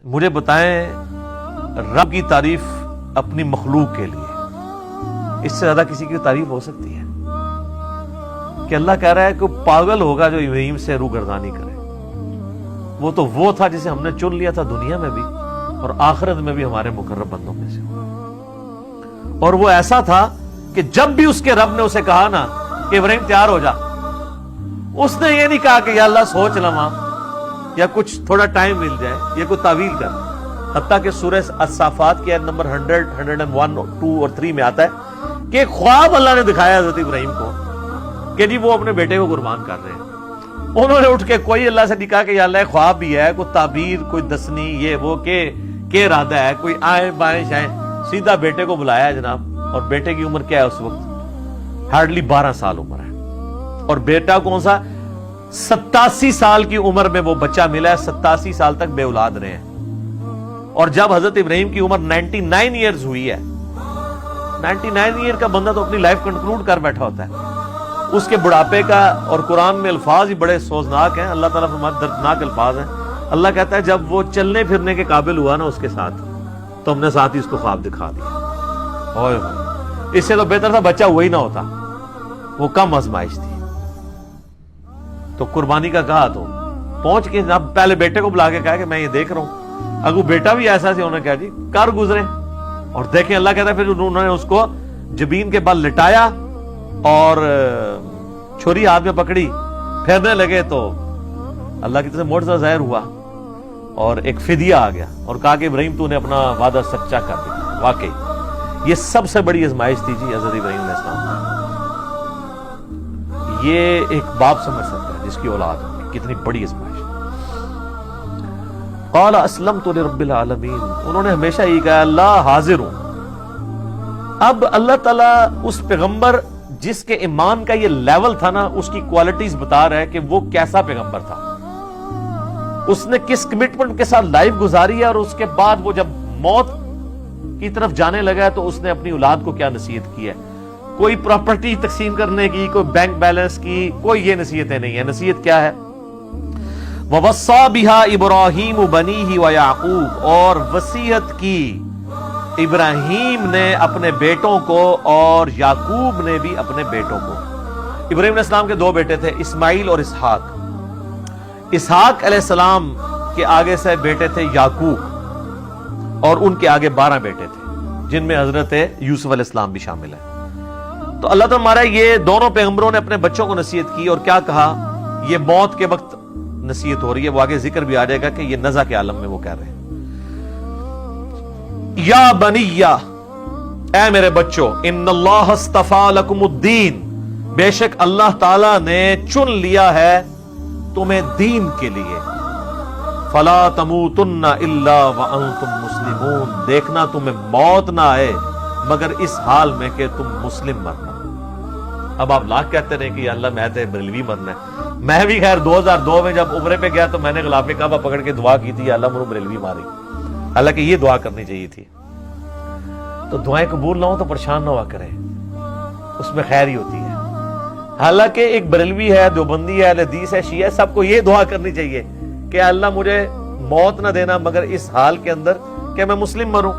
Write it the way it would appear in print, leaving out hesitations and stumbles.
مجھے بتائیں رب کی تعریف اپنی مخلوق کے لیے اس سے زیادہ کسی کی تعریف ہو سکتی ہے؟ کہ اللہ کہہ رہا ہے کہ پاگل ہوگا جو ابراہیم سے روگردانی کرے. وہ تو وہ تھا جسے ہم نے چن لیا تھا دنیا میں بھی اور آخرت میں بھی ہمارے مقرب بندوں میں سے. اور وہ ایسا تھا کہ جب بھی اس کے رب نے اسے کہا نا کہ ابراہیم تیار ہو جا، اس نے یہ نہیں کہا کہ یا اللہ سوچ لواں یا کچھ تھوڑا ٹائم مل جائے یا کوئی تعویل کر. حتیٰ کہ سورہ الصافات کی آیت نمبر 100، 101، 2 اور 3 میں آتا ہے کہ ایک خواب اللہ نے دکھایا حضرت ابراہیم کو کہ جی وہ اپنے بیٹے کو قربان کر رہے ہیں. انہوں نے اٹھ کے کوئی اللہ سے نہیں کہا کہ یا اللہ خواب بھی ہے، کوئی تعبیر، کوئی دسنی، یہ وہ کہ ارادہ ہے، کوئی آئیں بائیں شائیں. سیدھا بیٹے کو بلایا ہے جناب. اور بیٹے کی عمر کیا ہے اس وقت؟ ہارڈلی 12 سال عمر ہے. اور بیٹا کون سا؟ 87 سال کی عمر میں وہ بچہ ملا ہے. 87 سال تک بے اولاد رہے ہیں. اور جب حضرت ابراہیم کی عمر 99 ایئرز ہوئی ہے، 99 ایئر کا بندہ تو اپنی لائف کنکلوڈ کر بیٹھا ہوتا ہے. اس کے بڑھاپے کا، اور قرآن میں الفاظ ہی بڑے سوزناک ہیں. اللہ تعالیٰ فرماتے دردناک الفاظ ہیں. اللہ کہتا ہے جب وہ چلنے پھرنے کے قابل ہوا نا اس کے ساتھ، تو ہم نے ساتھ ہی اس کو خواب دکھا دیا. اوئے اس سے تو بہتر تھا بچہ وہی نہ ہوتا، وہ کم آزمائش تھی. تو قربانی کا کہا تو پہنچ کے جب پہلے بیٹے کو بلا کے کہا کہ میں یہ دیکھ رہا ہوں. اگر بیٹا بھی ایسا سی، انہوں نے کہا جی کر گزرے. اور دیکھیں اللہ کہتا ہے پھر انہوں نے اس کو جبین کے بل لٹایا اور چھری ہاتھ میں پکڑی، پھیرنے لگے تو اللہ کی طرف سے معجزہ ظاہر ہوا اور ایک فدیہ آ گیا اور کہا کہ ابراہیم تو نے اپنا وعدہ سچا کر دیا. واقعی یہ سب سے بڑی آزمائش تھی جی حضرت ابراہیم علیہ السلام. یہ ایک باپ سمجھ سکتا ہے جس کی اولاد ہوگی کتنی بڑی آزمائش. قال اسلمت لرب العالمین، انہوں نے ہمیشہ یہ کہا اللہ حاضر ہوں. اب اللہ تعالیٰ اس پیغمبر جس کے ایمان کا یہ لیول تھا نا، اس کی کوالٹیز بتا رہا ہے کہ وہ کیسا پیغمبر تھا، اس نے کس کمٹمنٹ کے ساتھ لائف گزاری ہے. اور اس کے بعد وہ جب موت کی طرف جانے لگا ہے تو اس نے اپنی اولاد کو کیا نصیحت کی ہے. کوئی پراپرٹی تقسیم کرنے کی، کوئی بینک بیلنس کی، کوئی یہ نصیحتیں نہیں ہیں. نصیحت کیا ہے؟ وَوَصَّى بِهَا إِبْرَاهِيمُ بَنِيهِ وَيَعْقُوبُ، اور وصیت کی ابراہیم نے اپنے بیٹوں کو اور یعقوب نے بھی اپنے بیٹوں کو. ابراہیم علیہ السلام کے 2 بیٹے تھے، اسماعیل اور اسحاق. اسحاق علیہ السلام کے آگے سے بیٹے تھے یعقوب، اور ان کے آگے 12 بیٹے تھے جن میں حضرت یوسف علیہ السلام بھی شامل ہے. تو اللہ تعالیٰ ہمارا یہ دونوں پیغمبروں نے اپنے بچوں کو نصیحت کی. اور کیا کہا؟ یہ موت کے وقت نصیحت ہو رہی ہے، وہ آگے ذکر بھی آ جائے گا کہ یہ نزع کے عالم میں وہ کہہ رہے ہیں یا بنیہ، اے میرے بچوں، ان اللہ اصطفیٰ لکم الدین، بے شک اللہ تعالیٰ نے چن لیا ہے تمہیں دین کے لیے. فلا تموتن الا وانتم مسلمون، دیکھنا تمہیں موت نہ آئے مگر اس حال میں کہ تم مسلم مرنا. اب آپ لاکھ کہتے رہے کہ اللہ میں تو بریلوی مرنا ہے. میں بھی خیر 2002 میں جب عمرے پہ گیا تو میں نے غلاف کعبہ پکڑ کے دعا کی تھی، اللہ مجھے بریلوی ماری. حالانکہ یہ دعا کرنی چاہیے تھی. تو دعائیں قبول نہ ہو تو پریشان نہ ہوا کریں، اس میں خیر ہی ہوتی ہے. حالانکہ ایک بریلوی ہے، دیوبندی ہے، اہل حدیث ہے، شیعہ ہے، سب کو یہ دعا کرنی چاہیے کہ اللہ مجھے موت نہ دینا مگر اس حال کے اندر کہ میں مسلم مروں.